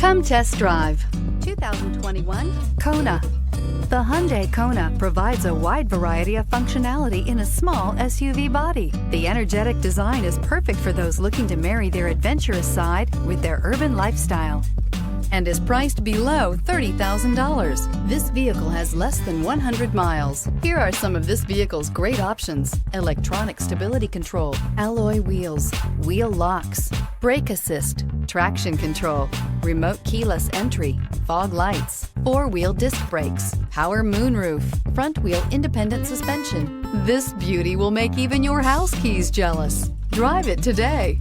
Come test drive 2021 Kona. The Hyundai Kona provides a wide variety of functionality in a small SUV body. The energetic design is perfect for those looking to marry their adventurous side with their urban lifestyle and is priced below $30,000. This vehicle has less than 100 miles. Here are some of this vehicle's great options: electronic stability control, alloy wheels, wheel locks, brake assist, traction control, remote keyless entry, fog lights, four-wheel disc brakes, power moonroof, front-wheel independent suspension. This beauty will make even your house keys jealous. Drive it today.